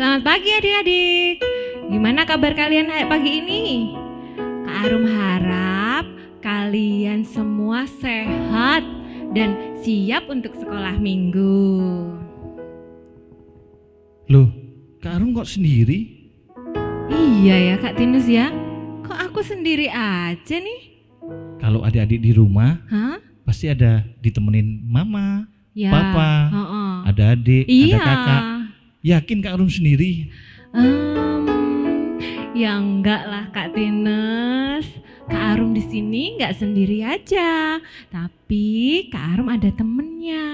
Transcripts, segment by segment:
Selamat pagi adik-adik. Gimana kabar kalian pagi ini? Kak Arum harap kalian semua sehat dan siap untuk sekolah minggu. Loh, Kak Arum kok sendiri? Iya ya Kak Tinus ya. Kok aku sendiri aja nih? Kalau adik-adik di rumah, Hah? pasti ada ditemenin mama, Ya. papa, ada adik, Iya. ada kakak. Yakin Kak Arum sendiri? Ya enggak lah Kak Tinus. Kak Arum di sini enggak sendiri aja, tapi Kak Arum ada temennya.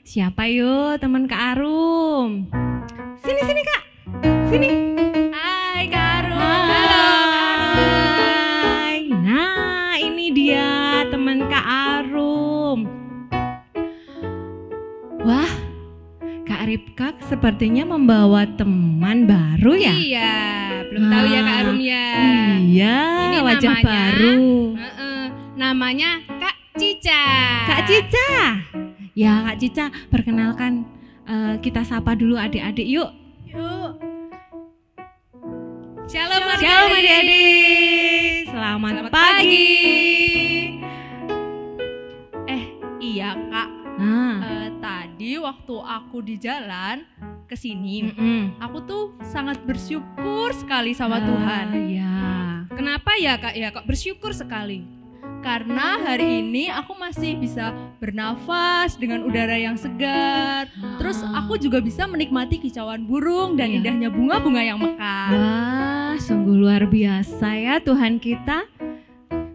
Siapa yuk teman Kak Arum? Sini Kak, sini. Hai Kak Arum. Halo Kak Arum. Nah ini dia teman Kak Arum. Wah, Kak Ripka sepertinya membawa teman baru ya? Iya, belum tahu ya Kak Arum ya. Iya, Ini wajah namanya, baru. Namanya Kak Cica. Kak Cica. Ya Kak Cica, perkenalkan kita sapa dulu adik-adik yuk. Yuk. Shalom Shalom adik-adik. adik-adik. Selamat pagi. Iya Kak. Nah, Tadi waktu aku di jalan ke sini, aku tuh sangat bersyukur sekali sama Tuhan. Ya. Kenapa ya Kak? Ya Kak, bersyukur sekali. Karena hari ini aku masih bisa bernafas dengan udara yang segar. Terus aku juga bisa menikmati kicauan burung dan Iya. indahnya bunga-bunga yang mekar. Wah, sungguh luar biasa ya Tuhan kita.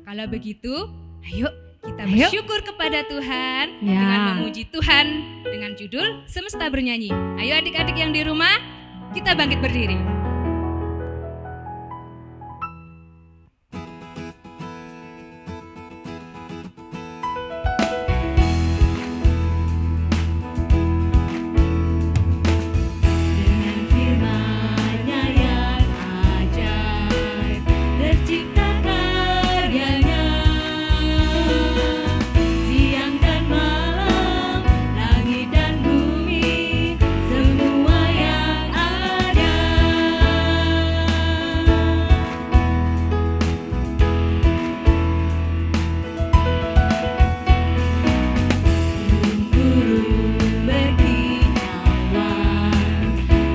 Kalau begitu, ayo kita Ayo. bersyukur kepada Tuhan Ya. dengan memuji Tuhan dengan judul Semesta Bernyanyi. Ayo adik-adik yang di rumah, kita bangkit berdiri. Dengan firman-Nya yang ajaib, tercipta karyanya. Siang dan malam, langit dan bumi, semua yang ada. Burung-burung berkicauan,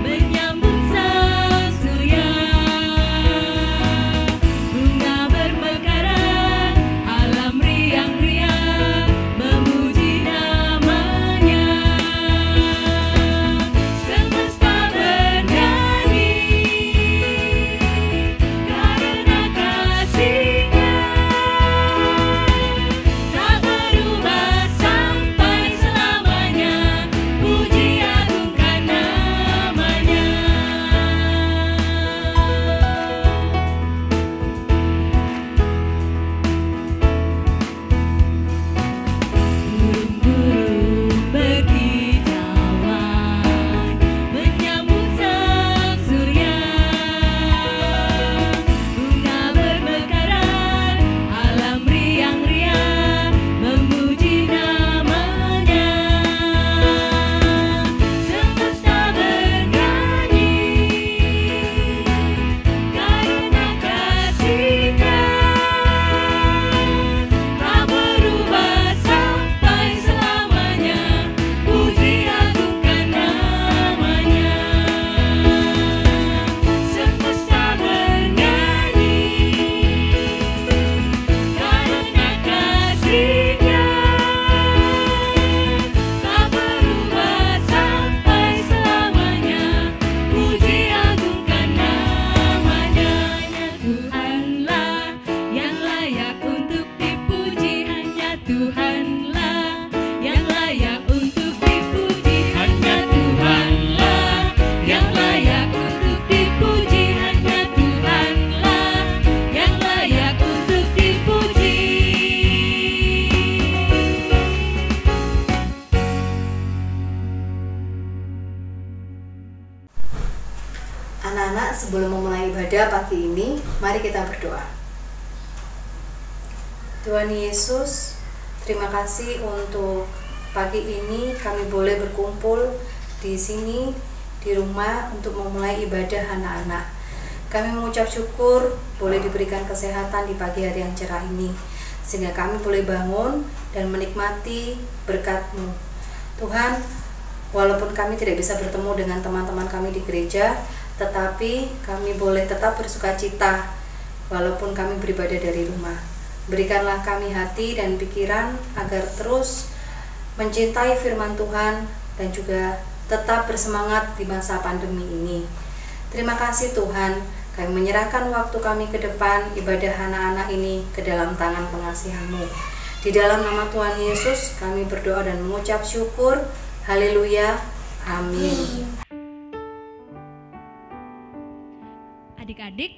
menyambut sang surya. Bunga bermekaran, alam riang-riang, memuji namanya. Semesta bernyanyi, karena kasih-Nya tak berubah sampai selamanya. Puji agungkan namanya. Burung-burung berkicauan, menyambut sang surya. Bunga bermekaran, alam riang-riang, memuji namanya. Semesta bernyanyi, karena kasih-Nya tak berubah sampai selamanya. Puji agungkan namanya. Semesta bernyanyi, karena kasih-Nya tak berubah sampai selamanya. Puji agungkan namanya. Tuhanlah yang layak untuk dipuji, hanya Tuhanlah yang layak untuk dipuji, hanya Tuhanlah yang layak untuk dipuji, hanya Tuhanlah yang layak untuk dipuji. Anak-anak, sebelum memulai ibadah pagi ini, mari kita berdoa. Tuhan Yesus, terima kasih untuk pagi ini kami boleh berkumpul di sini di rumah untuk memulai ibadah anak-anak. Kami mengucap syukur boleh diberikan kesehatan di pagi hari yang cerah ini, sehingga kami boleh bangun dan menikmati berkat-Mu. Tuhan, walaupun kami tidak bisa bertemu dengan teman-teman kami di gereja, tetapi kami boleh tetap bersukacita walaupun kami beribadah dari rumah. Berikanlah kami hati dan pikiran agar terus mencintai firman Tuhan dan juga tetap bersemangat di masa pandemi ini. Terima kasih Tuhan, kami menyerahkan waktu kami ke depan ibadah anak-anak ini ke dalam tangan pengasihan-Mu. Di dalam nama Tuhan Yesus kami berdoa dan mengucap syukur. Haleluya. Amin. Adik-adik,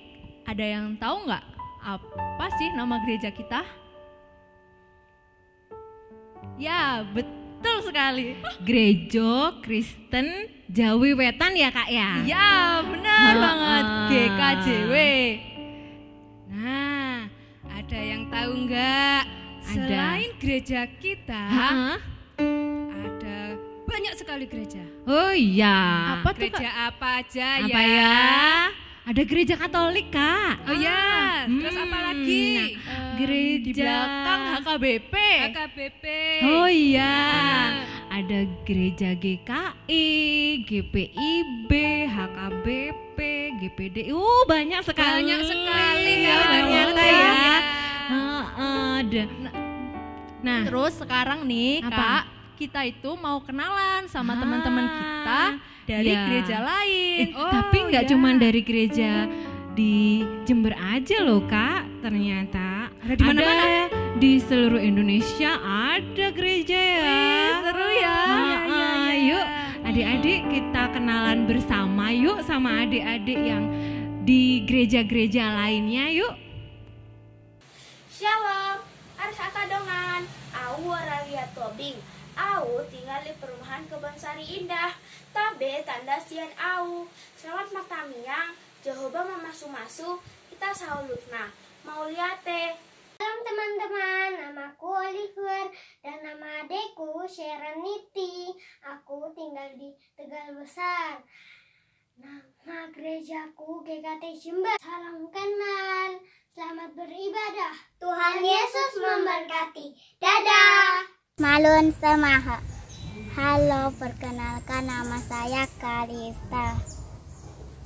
ada yang tahu nggak apa sih nama gereja kita? Ya, betul sekali. Gereja Kristen Jawi Wetan ya Kak ya? Ya, benar banget. GKJW. Nah, ada yang tahu nggak? Selain gereja kita, ada banyak sekali gereja. Oh iya. Apa tuh, Gereja Kak? apa aja Apa ya? Ada gereja Katolik Kak. Oh ya, terus apa lagi? Gereja Di belakang HKBP. HKBP. Oh iya. Ada gereja GKI, GPIB, HKBP, GPD. Banyak sekali. Banyak sekali ya, Kak. banyak Betul, ya. ya. Nah, Terus sekarang nih, Apa? Kak, kita itu mau kenalan sama teman-teman kita dari ya. gereja lain. Tapi nggak ya. cuma dari gereja di Jember aja loh Kak, ternyata Ada di mana-mana? Ada di seluruh Indonesia ada gereja ya. Wih, seru ya. Yuk adik-adik kita kenalan bersama yuk sama adik-adik yang di gereja-gereja lainnya yuk. Shalom, Aris Akadongan, Au Waralia Tobing, Au tinggal di perumahan Kebonsari Indah, Tabe tanda sian Au. Selamat matamiang, Jehovah memasu-masu, kita saulutna, mau liate. Salam teman-teman, namaku Oliver dan nama adekku Serenity. Aku tinggal di Tegal Besar. Nama gerejaku GKT Jember. Salam kenal, selamat beribadah. Tuhan Yesus memberkati. Dadah. Malun Samaha. Halo, perkenalkan nama saya Kalista.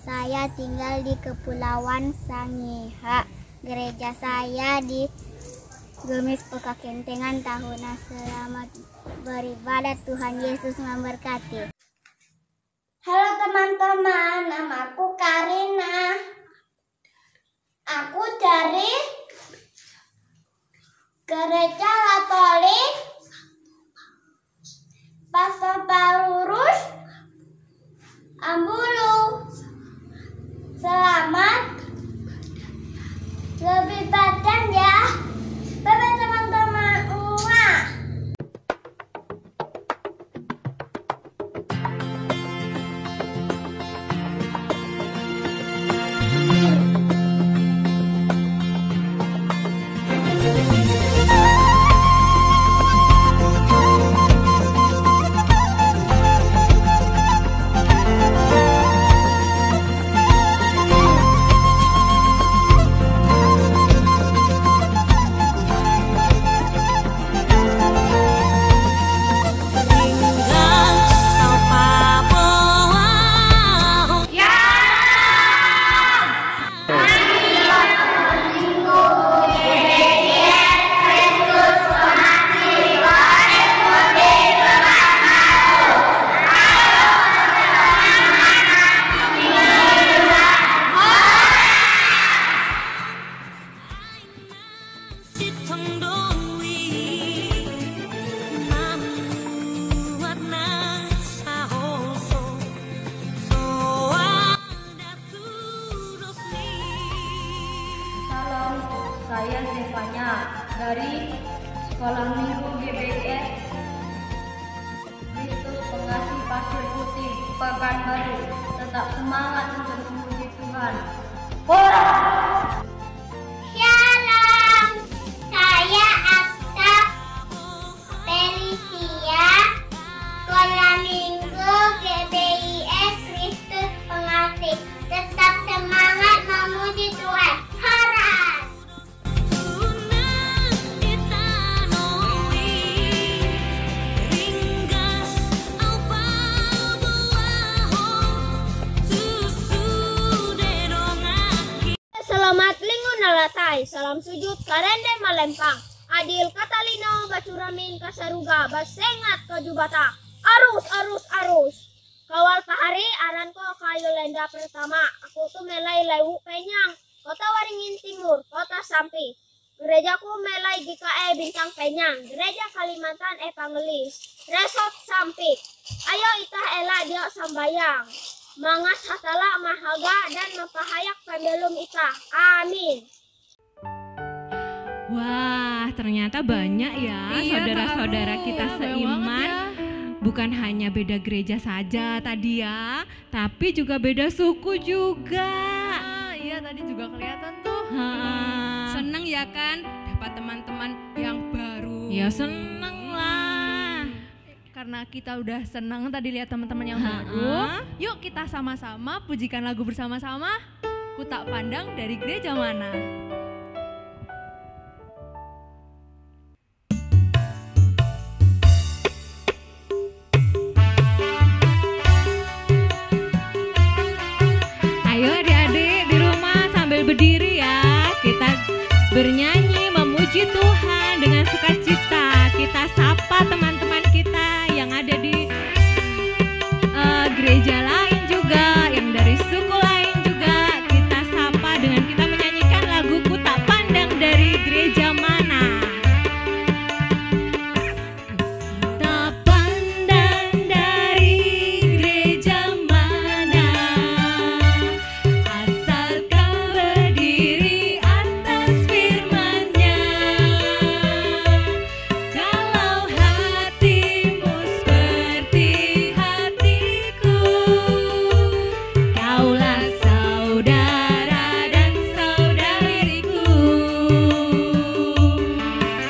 Saya tinggal di Kepulauan Sangiha. Gereja saya di Gemis Pekakentengan Tahuna. Selamat beribadah, Tuhan Yesus memberkati. Halo teman-teman, namaku Karina. Aku dari Gereja Katolik Pastor Paulus Ambulu. Selamat lebih badan ya. Bye-bye teman-teman. Muah. Saya Stefania dari Sekolah Minggu GBS Kristus Pengasih Pasir Putih Pekanbaru. Tetap semangat untuk memuji Tuhan. Shalom, saya Aksa Felicia, Sekolah Minggu GBIS Hai, salam sujud karende malempang. Adil katalino bacuramin kasaruga basengat kajubata. Arus, arus, arus. Kawal pahari aranko kayu lenda pertama. Aku tuh melai lewu penyang. Kota Waringin Timur, kota Sampi. Gerejaku melai GKE Bintang Penyang. Gereja Kalimantan Evangelis. Resort Sampi. Ayo itah ela dia sambayang. Mangas hatala mahaga dan mapahayak pembelum itah. Amin. Wah, ternyata banyak ya saudara-saudara kita seiman. Bukan hanya beda gereja saja tadi ya, tapi juga beda suku juga. Iya, tadi juga kelihatan tuh. Seneng ya kan dapat teman-teman yang baru. Ya seneng lah. Karena kita udah senang tadi lihat teman-teman yang baru. Yuk kita sama-sama pujikan lagu bersama-sama. Ku tak pandang dari gereja mana. Ayo adik-adik di rumah sambil berdiri ya, kita bernyanyi memuji Tuhan dengan sukacita. Kita sapa teman-teman kita yang ada di gereja lain juga, yang dari suku lain juga. Kita sapa dengan kita menyanyikan lagu Ku Tak Pandang dari gereja mana. Tak pandang dari gereja mana, asal kau berdiri atas firman-Nya. Kalau hatimu seperti hatiku, kaulah saudara dan saudariku.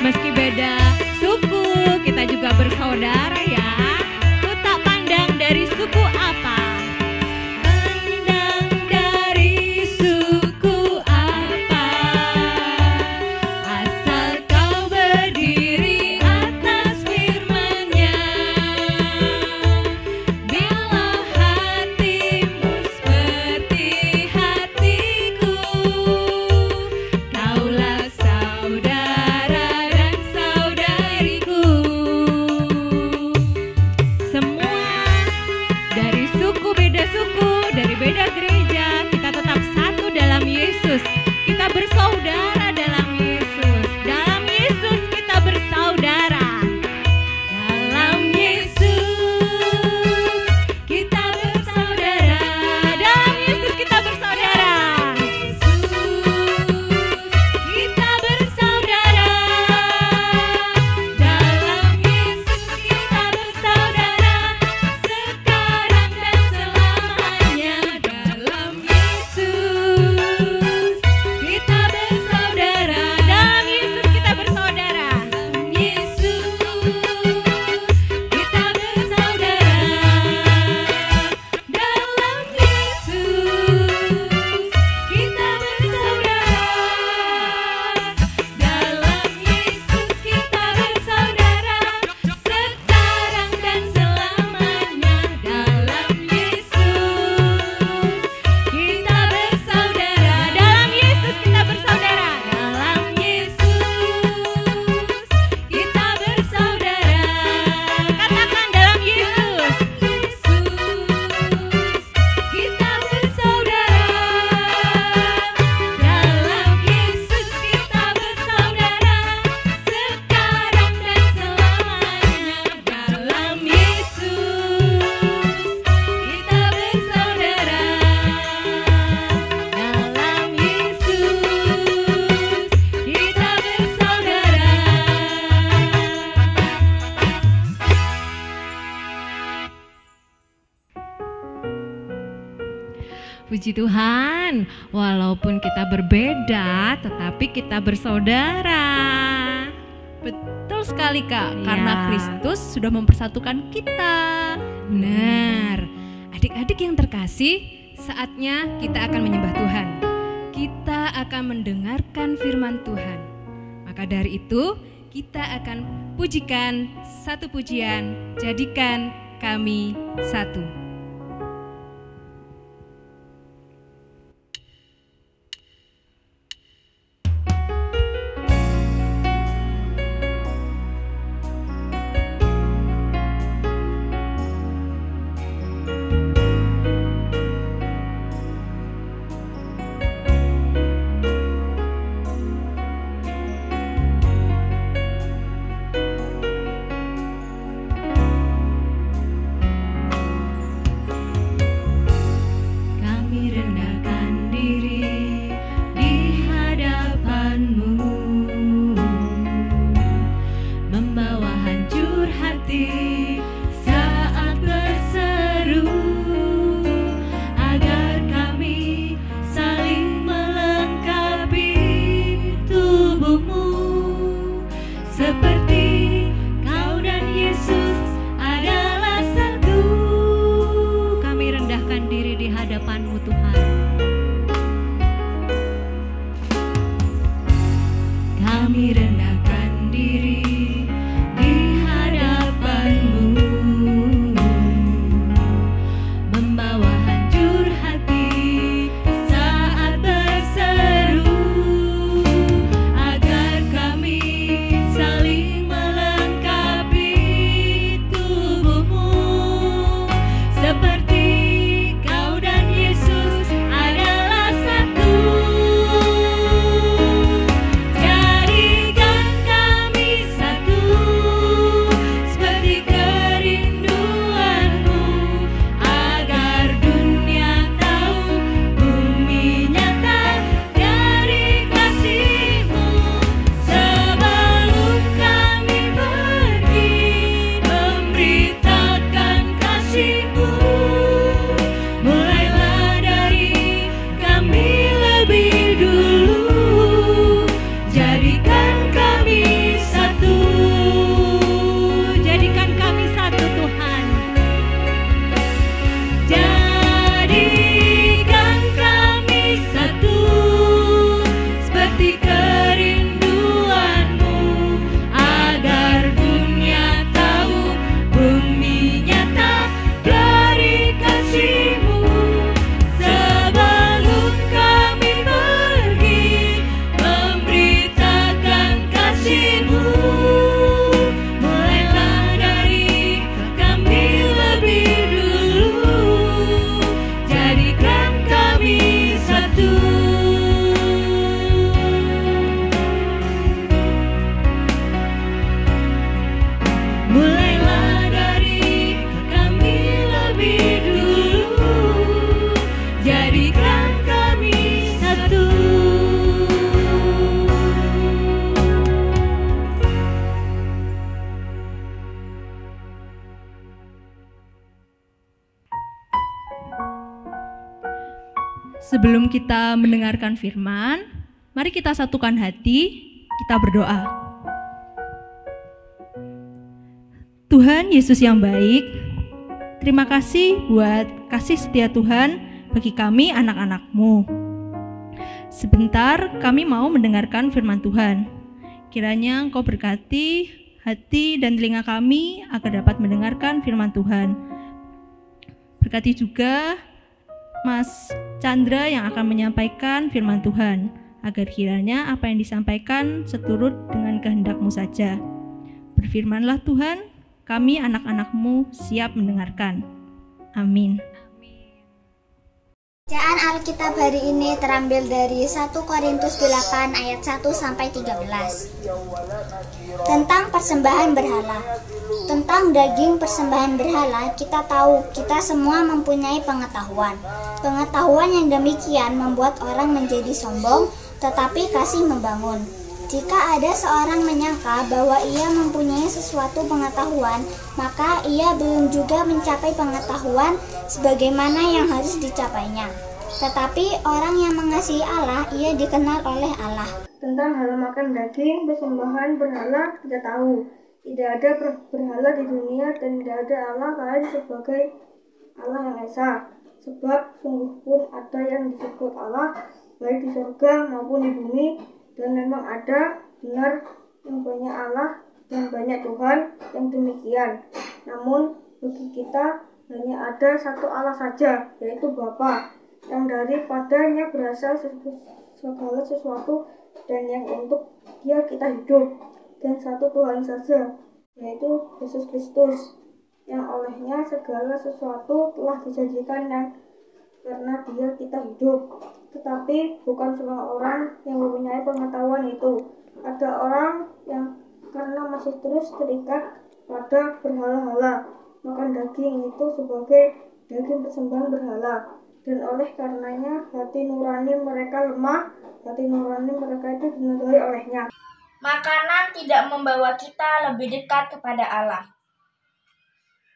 Meski beda suku, kita juga bersaudara ya. Ku tak pandang dari suku apa, pandang dari suku apa, asal kau berdiri atas firman-Nya. Bila hatimu seperti hatiku, kaulah saudara dan saudariku. Semua dari suku, dari beda gereja, kita tetap satu dalam Yesus. Kita bersaudara dalam Yesus. Dalam Yesus kita bersaudara. Dalam Yesus kita bersaudara. Dalam Yesus kita bersaudara. Kita bersaudara. Dalam Yesus kita bersaudara. Sekarang dan selamanya. Dalam Yesus kita bersaudara. Dalam Yesus kita bersaudara. Dalam Yesus kita bersaudara. Dalam Yesus kita bersaudara. Dalam Yesus kita bersaudara. Sekarang dan selamanya. Dalam Yesus kita bersaudara. Dalam Yesus kita bersaudara. Dalam Yesus kita bersaudara. Katakan dalam Yesus. Kita bersaudara. Dalam Yesus kita bersaudara. Sekarang dan selamanya. Dalam Yesus kita bersaudara. Dalam Yesus kita bersaudara. Puji Tuhan, walaupun kita berbeda, tetapi kita bersaudara. Betul sekali Kak, Iya. karena Kristus sudah mempersatukan kita. Benar. Adik-adik yang terkasih, saatnya kita akan menyembah Tuhan. Kita akan mendengarkan firman Tuhan. Maka dari itu, kita akan pujikan satu pujian, jadikan kami satu. sebelum kita mendengarkan firman, mari kita satukan hati, kita berdoa. Tuhan Yesus yang baik, terima kasih buat kasih setia Tuhan bagi kami anak-anak-Mu. Sebentar kami mau mendengarkan firman Tuhan. Kiranya Engkau berkati hati dan telinga kami agar dapat mendengarkan firman Tuhan. Berkati juga Mas Chandra yang akan menyampaikan firman Tuhan, agar kiranya apa yang disampaikan seturut dengan kehendak-Mu saja. Berfirmanlah Tuhan, kami anak-anak-Mu siap mendengarkan. Amin. Bacaan Alkitab hari ini terambil dari 1 Korintus 8 ayat 1 sampai 13. Tentang persembahan berhala. Tentang daging persembahan berhala, kita tahu kita semua mempunyai pengetahuan. Pengetahuan yang demikian membuat orang menjadi sombong, tetapi kasih membangun. Jika ada seorang menyangka bahwa ia mempunyai sesuatu pengetahuan, maka ia belum juga mencapai pengetahuan sebagaimana yang harus dicapainya. Tetapi orang yang mengasihi Allah, ia dikenal oleh Allah. Tentang hal makan daging persembahan berhala, kita tahu tidak ada berhala di dunia dan tidak ada Allah lain sebagai Allah yang Esa. Sebab sungguh pun ada yang disebut Allah, baik di surga maupun di bumi. Dan memang ada benar yang banyak Allah dan banyak Tuhan yang demikian. Namun bagi kita hanya ada satu Allah saja, yaitu Bapa, yang daripadanya berasal segala sesuatu dan yang untuk Dia kita hidup. Dan satu Tuhan saja, yaitu Yesus Kristus, yang olehnya segala sesuatu telah dijanjikan yang karena Dia kita hidup. Tetapi bukan semua orang yang mempunyai pengetahuan itu. Ada orang yang karena masih terus terikat pada berhala-hala, makan daging itu sebagai daging persembahan berhala. Dan oleh karenanya hati nurani mereka lemah, hati nurani mereka itu dinodai olehnya. Makanan tidak membawa kita lebih dekat kepada Allah.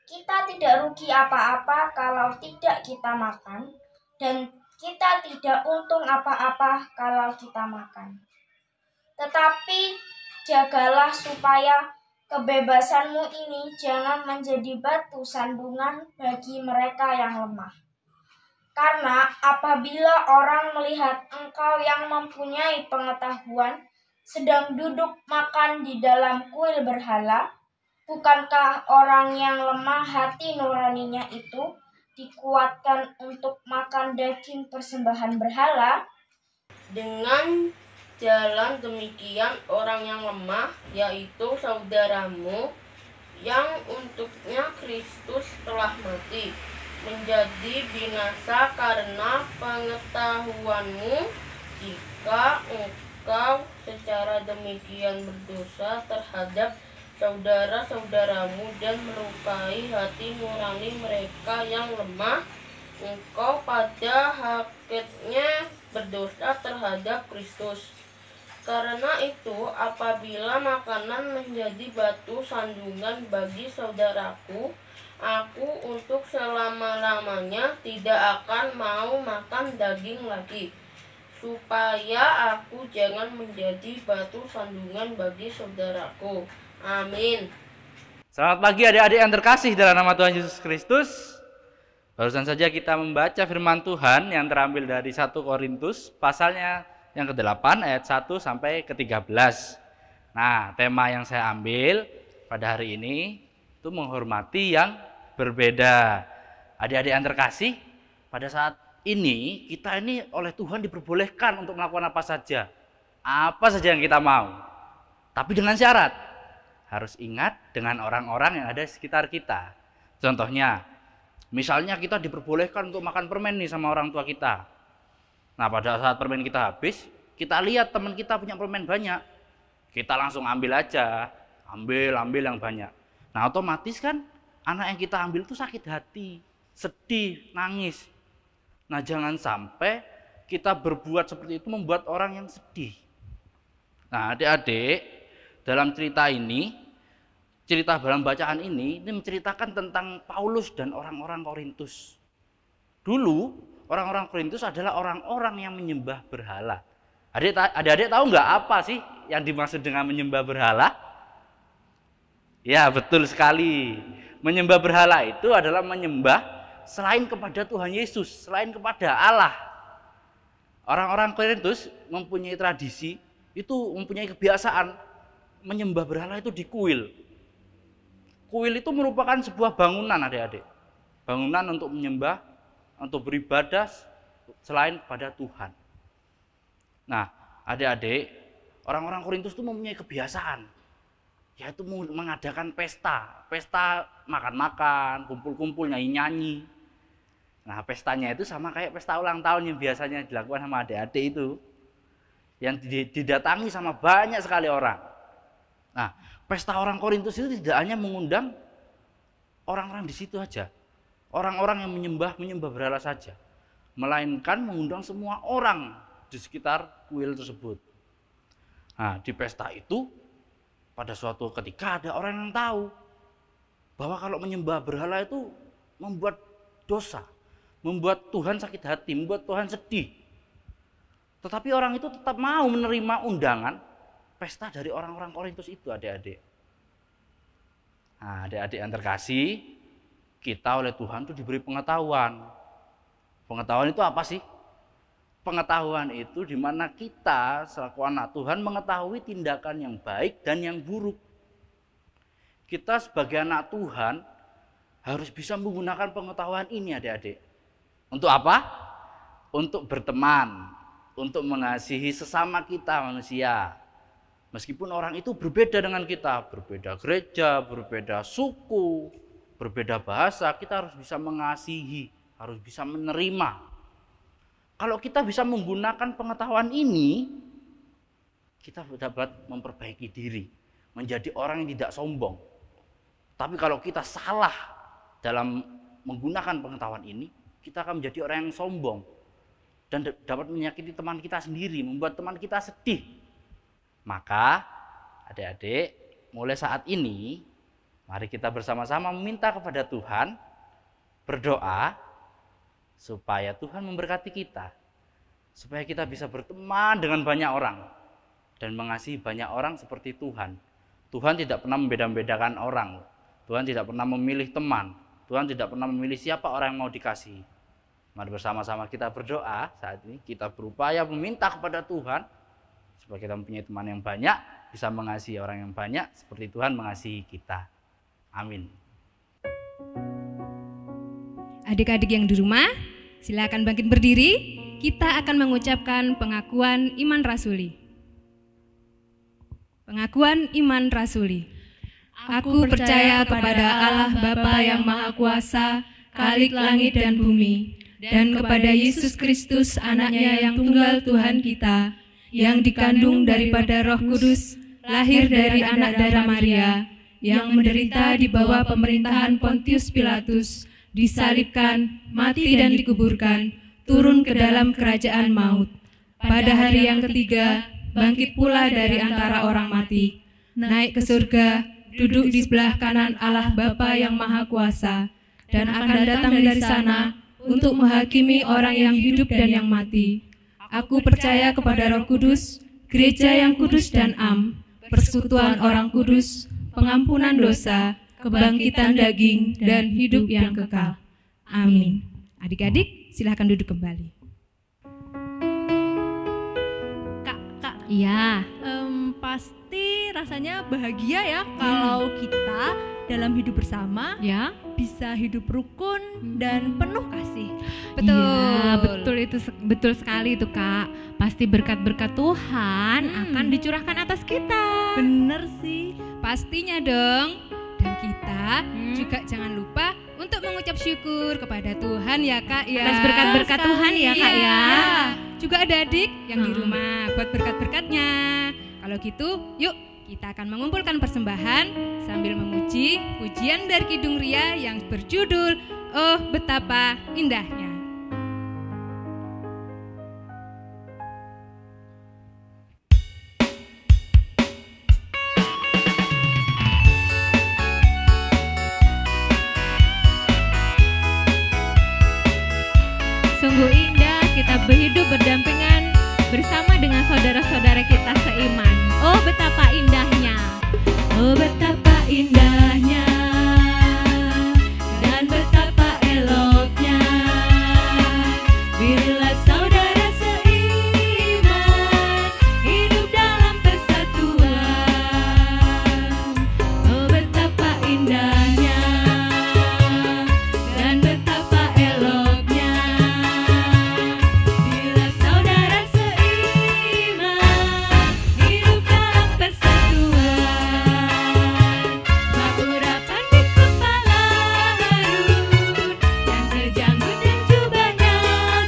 Kita tidak rugi apa-apa kalau tidak kita makan, dan kita tidak untung apa-apa kalau kita makan. Tetapi jagalah supaya kebebasanmu ini jangan menjadi batu sandungan bagi mereka yang lemah. Karena apabila orang melihat engkau yang mempunyai pengetahuan sedang duduk makan di dalam kuil berhala, bukankah orang yang lemah hati nuraninya itu dikuatkan untuk makan daging persembahan berhala? Dengan jalan demikian orang yang lemah, yaitu saudaramu yang untuknya Kristus telah mati, menjadi binasa karena pengetahuanmu. Jika engkau secara demikian berdosa terhadap saudara-saudaramu dan melukai hati nurani mereka yang lemah, engkau pada hakikatnya berdosa terhadap Kristus. Karena itu, apabila makanan menjadi batu sandungan bagi saudaraku, aku untuk selama-lamanya tidak akan mau makan daging lagi, supaya aku jangan menjadi batu sandungan bagi saudaraku. Amin. Selamat pagi adik-adik yang terkasih dalam nama Tuhan Yesus Kristus. Barusan saja kita membaca firman Tuhan yang terambil dari 1 Korintus pasalnya yang ke-8 ayat 1 sampai ke-13. Nah, tema yang saya ambil pada hari ini itu menghormati yang berbeda. Adik-adik yang terkasih, pada saat ini kita ini oleh Tuhan diperbolehkan untuk melakukan apa saja yang kita mau. Tapi dengan syarat, harus ingat dengan orang-orang yang ada di sekitar kita. Contohnya, misalnya kita diperbolehkan untuk makan permen nih sama orang tua kita. Nah, pada saat permen kita habis, kita lihat teman kita punya permen banyak, kita langsung ambil aja, ambil yang banyak. Nah, otomatis kan anak yang kita ambil itu sakit hati, sedih, nangis. Nah, jangan sampai kita berbuat seperti itu membuat orang yang sedih. Nah, adik-adik, dalam cerita dalam bacaan ini menceritakan tentang Paulus dan orang-orang Korintus. Dulu orang-orang Korintus adalah orang-orang yang menyembah berhala. Adik-adik tahu nggak apa sih yang dimaksud dengan menyembah berhala? Ya, betul sekali. Menyembah berhala itu adalah menyembah selain kepada Tuhan Yesus, selain kepada Allah. Orang-orang Korintus mempunyai tradisi, itu mempunyai kebiasaan menyembah berhala itu di kuil. Kuil itu merupakan sebuah bangunan, adik-adik. Bangunan untuk menyembah, untuk beribadah selain kepada Tuhan. Nah, adik-adik, orang-orang Korintus itu mempunyai kebiasaan, yaitu mengadakan pesta makan-makan, kumpul-kumpul, nyanyi-nyanyi. Nah, pestanya itu sama kayak pesta ulang tahun yang biasanya dilakukan sama adik-adik itu, yang didatangi sama banyak sekali orang. Nah, pesta orang Korintus itu tidak hanya mengundang orang-orang di situ aja, orang-orang yang menyembah berhala saja, melainkan mengundang semua orang di sekitar kuil tersebut. Nah, di pesta itu pada suatu ketika ada orang yang tahu bahwa kalau menyembah berhala itu membuat dosa, membuat Tuhan sakit hati, membuat Tuhan sedih. Tetapi orang itu tetap mau menerima undangan pesta dari orang-orang Korintus itu, adik-adik. Nah, adik-adik yang terkasih, kita oleh Tuhan itu diberi pengetahuan. Pengetahuan itu apa sih? Pengetahuan itu di mana kita selaku anak Tuhan mengetahui tindakan yang baik dan yang buruk. Kita sebagai anak Tuhan harus bisa menggunakan pengetahuan ini, adik-adik. Untuk apa? Untuk berteman, untuk mengasihi sesama kita manusia. Meskipun orang itu berbeda dengan kita, berbeda gereja, berbeda suku, berbeda bahasa, kita harus bisa mengasihi, harus bisa menerima. Kalau kita bisa menggunakan pengetahuan ini, kita dapat memperbaiki diri, menjadi orang yang tidak sombong. Tapi kalau kita salah dalam menggunakan pengetahuan ini, kita akan menjadi orang yang sombong dan dapat menyakiti teman kita sendiri, membuat teman kita sedih. Maka adik-adik, mulai saat ini mari kita bersama-sama meminta kepada Tuhan, berdoa supaya Tuhan memberkati kita, supaya kita bisa berteman dengan banyak orang dan mengasihi banyak orang seperti Tuhan. Tuhan tidak pernah membeda-bedakan orang, Tuhan tidak pernah memilih teman, Tuhan tidak pernah memilih siapa orang yang mau dikasihi. Mari bersama-sama kita berdoa saat ini, kita berupaya meminta kepada Tuhan supaya kita mempunyai teman yang banyak, bisa mengasihi orang yang banyak seperti Tuhan mengasihi kita. Amin. Adik-adik yang di rumah, silakan bangkit berdiri. Kita akan mengucapkan pengakuan iman rasuli. Pengakuan iman rasuli. Aku percaya kepada Allah Bapa yang Maha Kuasa, Khalik langit dan bumi, dan kepada Yesus Kristus anaknya yang tunggal Tuhan kita, yang dikandung daripada Roh Kudus, lahir dari anak darah Maria, yang menderita di bawah pemerintahan Pontius Pilatus, disalibkan, mati dan dikuburkan, turun ke dalam kerajaan maut. Pada hari yang ketiga, bangkit pula dari antara orang mati, naik ke surga, duduk di sebelah kanan Allah Bapa yang Maha Kuasa, dan akan datang dari sana untuk menghakimi orang yang hidup dan yang mati. Aku percaya kepada Roh Kudus, gereja yang kudus dan am, persekutuan orang kudus, pengampunan dosa, kebangkitan daging, dan hidup yang kekal. Amin. Adik-adik, silahkan duduk kembali. Kak, iya. Pasti rasanya bahagia ya kalau kita dalam hidup bersama Ya, bisa hidup rukun dan penuh kasih. Betul. Iya, betul sekali itu Kak. Pasti berkat-berkat Tuhan akan dicurahkan atas kita. Bener sih. Pastinya dong. Dan kita juga jangan lupa untuk mengucap syukur kepada Tuhan ya Kak ya. Atas berkat-berkat Tuhan ya Kak ya. Juga ada adik yang di rumah buat berkat-berkatnya. Kalau gitu, yuk kita akan mengumpulkan persembahan sambil memuji pujian dari Kidung Ria yang berjudul Oh Betapa Indahnya. Sungguh indah kita berhidup berdampingan bersama dengan saudara-saudara kita seiman. Oh betapa indahnya, oh betapa indahnya, dan betapa eloknya bila saudara seiman hidup dalam persatuan. Oh betapa indahnya dan betapa eloknya bila saudara seiman hidup dalam persatuan. Urapan di kepala Harun yang terjanggut dan jubahnya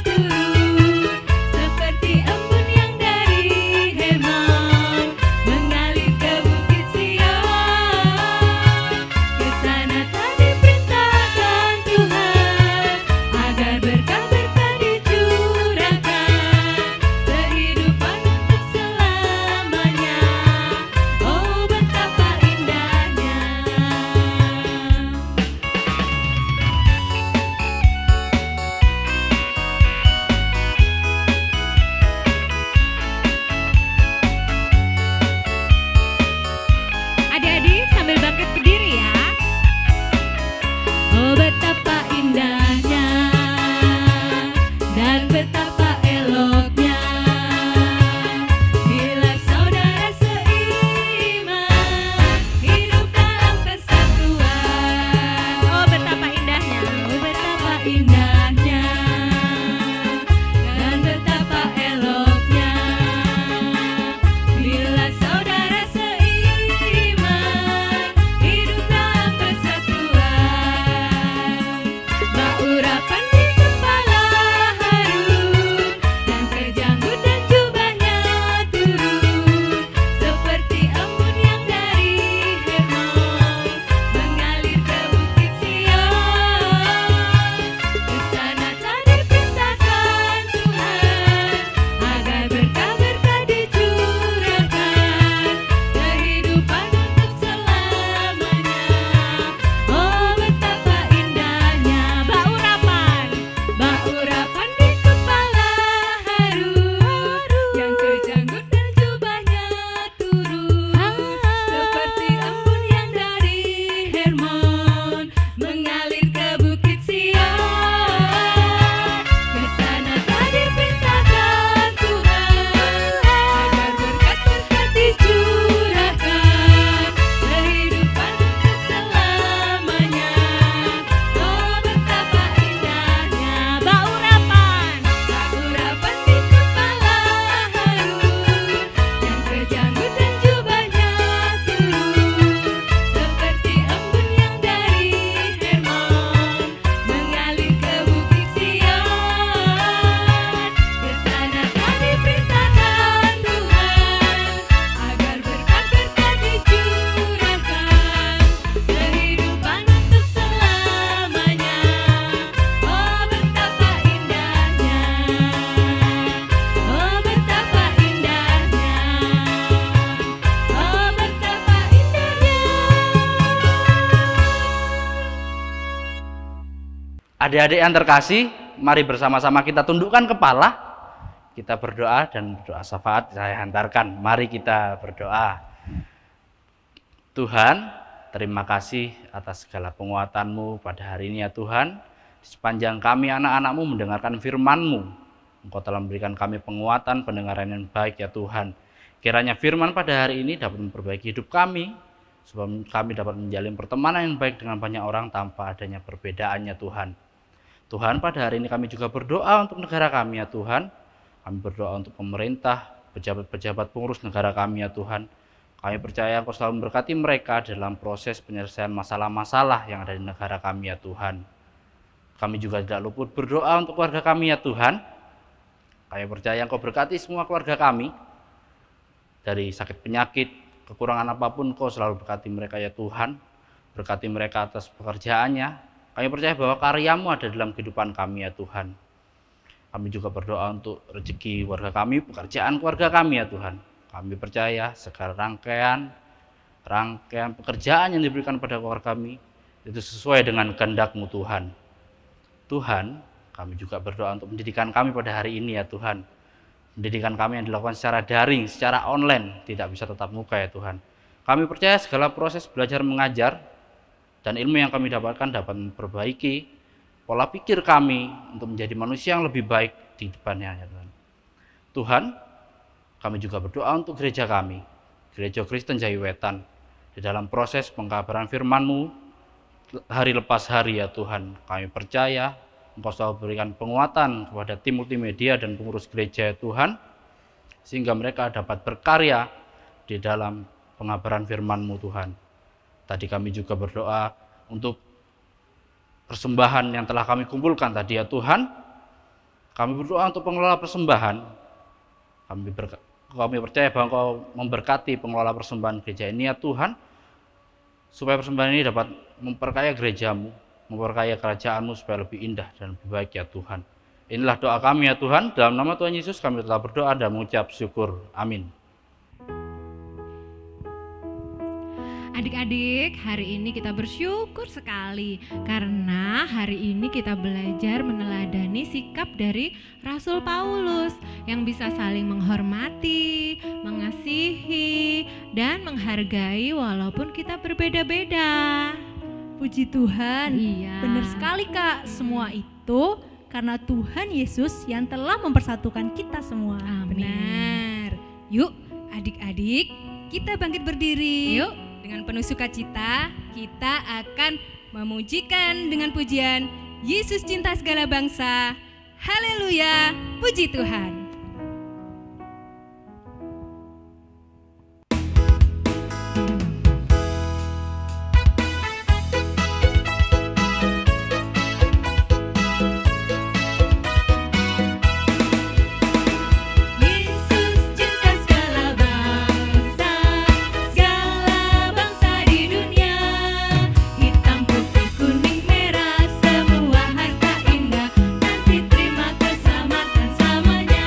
turun seperti embun yang dari Hermon mengalir ke bukit Sion. Kesana tak diperintahkan Tuhan agar berkah-berkah dicurahkan, kehidupan untuk selamanya. Oh betapa indahnya. Adik-adik sambil bangkit berdiri ya. Oh betapa indahnya dan betapa eloknya bila saudara seiman hidup dalam persatuan. Oh betapa indahnya, oh betapa indahnya dan betapa eloknya bila saudara seiman hidup dalam persatuan. Urapan di kepala Harun yang terjanggut dan jubahnya turun seperti embun yang dari Hermon mengalir ke bukit Sion. Kesana tak diperintahkan Tuhan agar berkah-berkah dicurahkan, kehidupan untuk selamanya. Oh betapa indahnya. Urapan di kepala Harun yang terjanggut dan jubahnya turun seperti embun yang dari Hermon mengalir ke bukit Sion. Kesana tak diperintahkan Tuhan agar berkat-berkat dicurahkan, kehidupan untuk selamanya. Oh betapa indahnya. Urapan di kepala Harun yang terjanggut dan jubahnya turun seperti embun yang dari Hermon mengalir ke bukit Sion. Kesana tak diperintahkan Tuhan agar berkat-berkat dicurahkan, kehidupan untuk selamanya. Oh betapa indahnya, oh betapa indahnya, oh betapa indahnya. Adik-adik yang terkasih, mari bersama-sama kita tundukkan kepala. Kita berdoa dan berdoa syafaat saya hantarkan. Mari kita berdoa. Tuhan, terima kasih atas segala penguatan-Mu pada hari ini ya Tuhan. Di sepanjang kami anak-anak-Mu mendengarkan firman-Mu, Engkau telah memberikan kami penguatan, pendengaran yang baik ya Tuhan. Kiranya firman pada hari ini dapat memperbaiki hidup kami, supaya kami dapat menjalin pertemanan yang baik dengan banyak orang tanpa adanya perbedaannya Tuhan. Tuhan, pada hari ini kami juga berdoa untuk negara kami ya Tuhan. Kami berdoa untuk pemerintah, pejabat-pejabat pengurus negara kami ya Tuhan. Kami percaya Engkau selalu memberkati mereka dalam proses penyelesaian masalah-masalah yang ada di negara kami ya Tuhan. Kami juga tidak luput berdoa untuk keluarga kami ya Tuhan. Kami percaya Engkau berkati semua keluarga kami. Dari sakit penyakit, kekurangan apapun Engkau selalu berkati mereka ya Tuhan. Berkati mereka atas pekerjaannya. Kami percaya bahwa karya-Mu ada dalam kehidupan kami ya Tuhan. Kami juga berdoa untuk rezeki keluarga kami, pekerjaan keluarga kami ya Tuhan. Kami percaya segala rangkaian pekerjaan yang diberikan pada keluarga kami itu sesuai dengan kehendak-Mu Tuhan. Tuhan, Kami juga berdoa untuk pendidikan kami pada hari ini ya Tuhan. Pendidikan kami yang dilakukan secara daring, secara online, tidak bisa tatap muka ya Tuhan. Kami percaya segala proses belajar mengajar dan ilmu yang kami dapatkan dapat memperbaiki pola pikir kami untuk menjadi manusia yang lebih baik di depannya ya Tuhan. Tuhan, kami juga berdoa untuk gereja kami, Gereja Kristen Jayiwetan, di dalam proses pengkabaran firman-Mu hari lepas hari ya Tuhan. Kami percaya Engkau selalu berikan penguatan kepada tim multimedia dan pengurus gereja ya Tuhan, sehingga mereka dapat berkarya di dalam pengabaran firman-Mu Tuhan. Tadi kami juga berdoa untuk persembahan yang telah kami kumpulkan tadi ya Tuhan. Kami berdoa untuk pengelola persembahan. Kami percaya bahwa Engkau memberkati pengelola persembahan gereja ini ya Tuhan, supaya persembahan ini dapat memperkaya gereja-Mu, memperkaya kerajaan-Mu supaya lebih indah dan lebih baik ya Tuhan. Inilah doa kami ya Tuhan, dalam nama Tuhan Yesus kami telah berdoa dan mengucap syukur. Amin. Adik-adik, hari ini kita bersyukur sekali karena hari ini kita belajar meneladani sikap dari Rasul Paulus yang bisa saling menghormati, mengasihi, dan menghargai walaupun kita berbeda-beda. Puji Tuhan, Iya. benar sekali Kak, semua itu karena Tuhan Yesus yang telah mempersatukan kita semua. Amin. Benar. Yuk adik-adik, kita bangkit berdiri. Yuk. Dengan penuh sukacita, kita akan memujikan dengan pujian Yesus cinta segala bangsa. Haleluya, puji Tuhan. Semua harta indah, nanti terima keselamatan selamanya.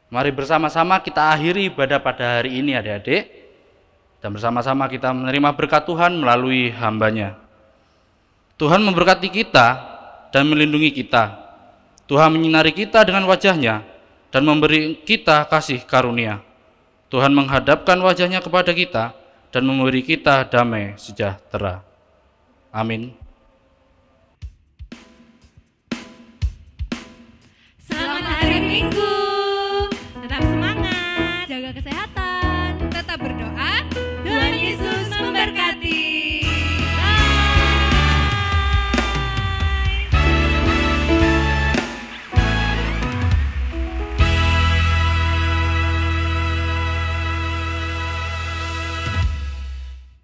Mari bersama-sama kita akhiri ibadah pada hari ini adik-adik. Dan bersama-sama kita menerima berkat Tuhan melalui hamba-Nya. Tuhan memberkati kita dan melindungi kita. Tuhan menyinari kita dengan wajah-Nya dan memberi kita kasih karunia. Tuhan menghadapkan wajah-Nya kepada kita dan memberi kita damai sejahtera. Amin. Selamat hari Minggu. Tetap semangat. Jaga kesehatan. Tetap berdoa. Tuhan Yesus memberkati.